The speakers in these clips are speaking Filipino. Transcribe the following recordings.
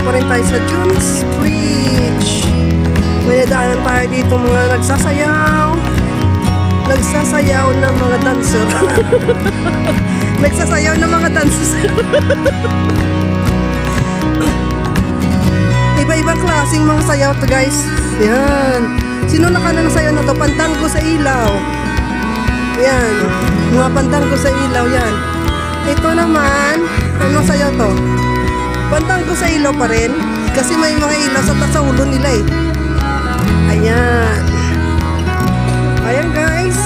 pa rin tayo sa Dunes Bridge. May nadaanan tayo dito mga nagsasayaw. Nagsasayaw ng mga dancer. Nagsasayaw ng mga dancers. Iba-ibang klaseng mga sayaw to guys. Yan. Sino ng sayaw na to? Pandanggo sa ilaw. Yan. Mga pandanggo sa ilaw. Yan. Ito naman, anong sayaw to? Pandanggo sa ilaw pa rin. Kasi may mga ilaw sa ulo nila eh. Ayan. Ayan guys.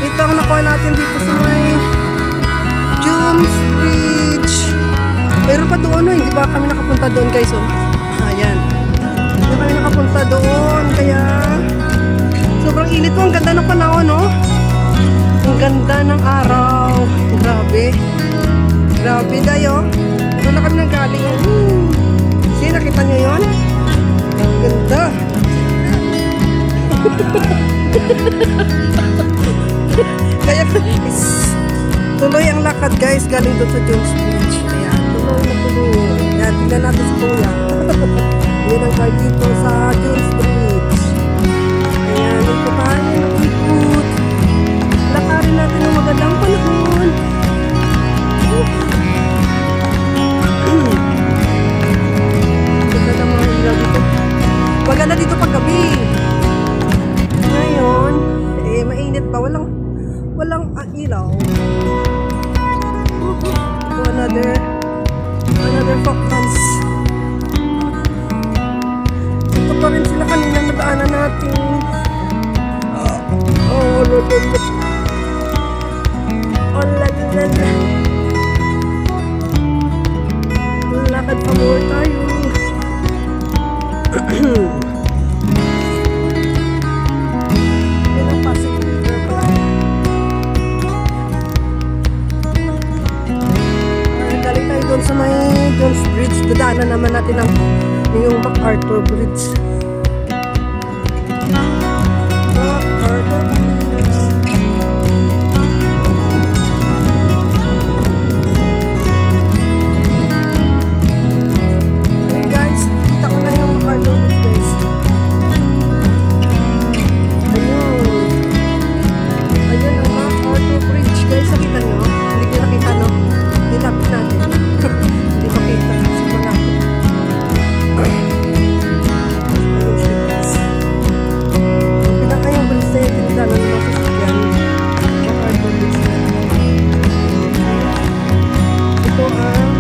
Ito ang nakuha natin dito sa may Dunes Bridge. Pero pa doon, no, hindi pa kami nakapunta doon guys. Oh. Ayan. Hindi kami nakapunta doon. Kaya sobrang init po. Ang ganda ng panahon, no? Ang ganda ng araw. Grabe. Grabe tayo. Doon na kami nanggaling. Kasi nakita nyo yun? Ganda. Kaya tuloy ang lakad guys galing doon sa Dunes Bridge. Ayan, tuloy na tuloy. Ayan, tingnan natin si Kuya. Yan ang guard dito sa Dunes Bridge. Ayan, ito tayo nakikot. Lakarin natin ng magandang panahon. Ganda ng mga ilaw dito. Maganda dito pag gabi. Ngayon, mainit pa. Walang ilaw. So another focus. Ito pa rin sila kanina nadaanan natin. Oh, lululul. Oh, lalala. Lakad pa more tayo. Doon sa may Dunes Bridge, dadaanan naman natin yung MacArthur Bridge. MacArthur Bridge. Okay guys, kita ko na yung MacArthur Bridge guys. Ayun ang MacArthur Bridge guys, nakita nyo? Hindi ko nakita no? Nilapit natin. Hindi makita kasi malapit. Pinakayang bridge na yung tinidala ng mga sasakyan. MacArthur Bridge na. Ito ang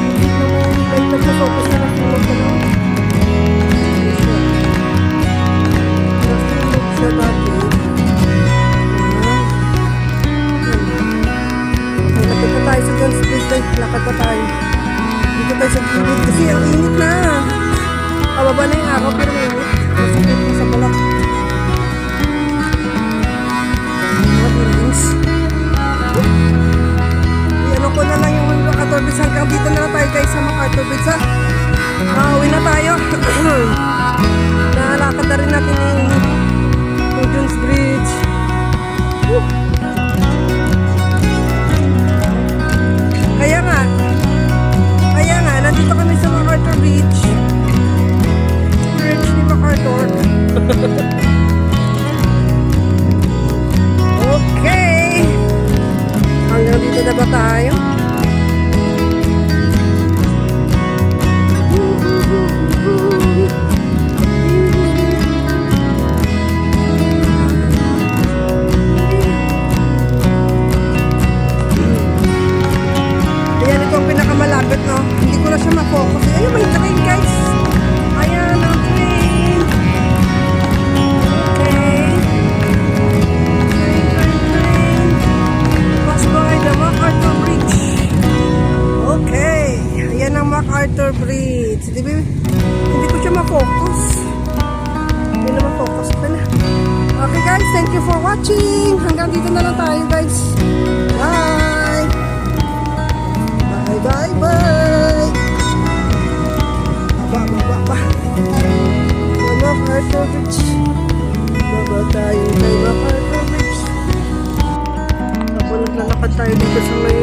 hindi naman kahit nagpa-focus na nasulog ka lang. Nasulog siya dati. Dito tayo sa Dunes Bridge guys, lakad pa tayo. Dito tayo sa gilid kasi ang init na. Pababa na yung araw pero mainit. Masakit na sa balak. Mga buildings. Iano ko na lang yung MacArthur Bridge. Hanggang dito na lang tayo guys sa MacArthur Bridge ha. Uwi na tayo. Nalakad na rin natin yung Dunes Bridge. Kaya nga, nandito kami sa MacArthur Bridge. Bridge ni MacArthur. Okay. Hanggang dito na ba tayo? Malapit no, hindi ko na siya ma-focus. Ayun, may train guys. Ayan ang train. Okay. Train. Pass by the MacArthur Bridge. Okay. Ayan ang MacArthur Bridge. Hindi ko siya ma-focus. Hindi na ma-focus pa na. Okay guys, thank you for watching. Hanggang dito na lang tayo guys. Bye. Bye bye. Baba. MacArthur Bridge. Baba tayo kay MacArthur Bridge. Habang naglalakad tayo dito sa may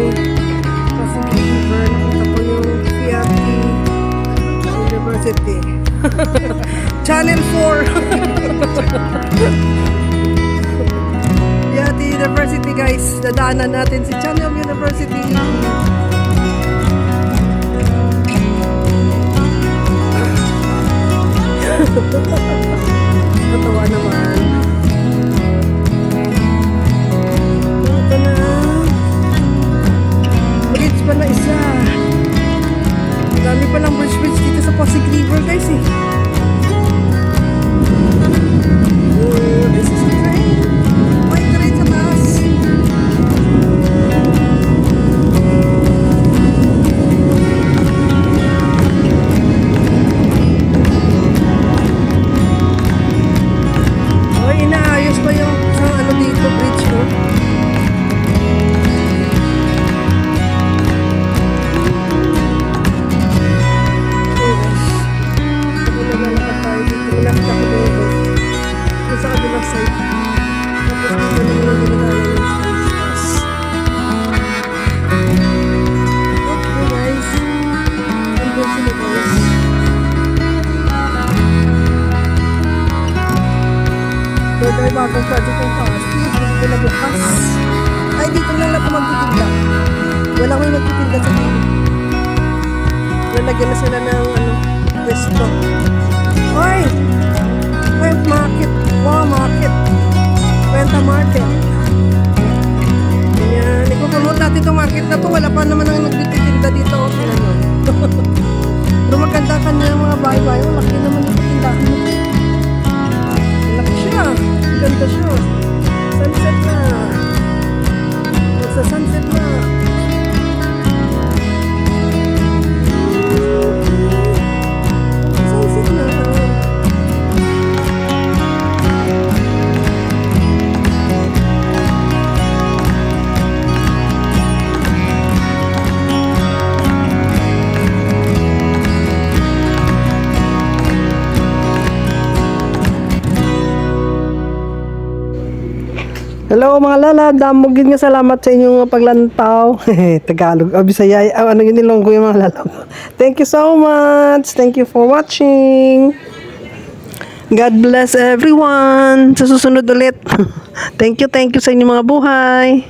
Pacific River, nakita ko yung Fiat Channel 4. Yati University guys. Dadaanan natin si Channel University. Katawa naman. Ito na. Bridge pa na isa. Dami palang bridge dito sa Pasig River guys eh. Oh, this is a train. May train sa taas. Oh, inaayos pa yung sa ano dito bridge ko. Sa kabilang side. Tapos dito naman yung dinadaanan ng stars. Okay guys. Andun sila guys. Ito dahil bagong project ng taas. Dito na bukas. Ay, dito lang lang magtitinda. Walang may magtitinda sa dito. Lalagyan na sila ng pwesto. Oy! Web market. Wow, market. Kwenta market. Ganyan. Ipupulot natin itong market na to. Wala pa naman ang nagtitinda dito. Tingnan nyo. Pero maganda ka na yung mga bahay-bahay. Laki naman yung tindahan. Laki siya. Ganda siya. Sunset na. Magsa sunset na. Sunset na. Hello mga lalab, damogin nga salamat sa inyong paglantaw. Tagalog, Bisaya, ano yun nilonggo yung mga lalab. Thank you so much. Thank you for watching. God bless everyone. Sa susunod ulit. Thank you sa inyong mga buhay.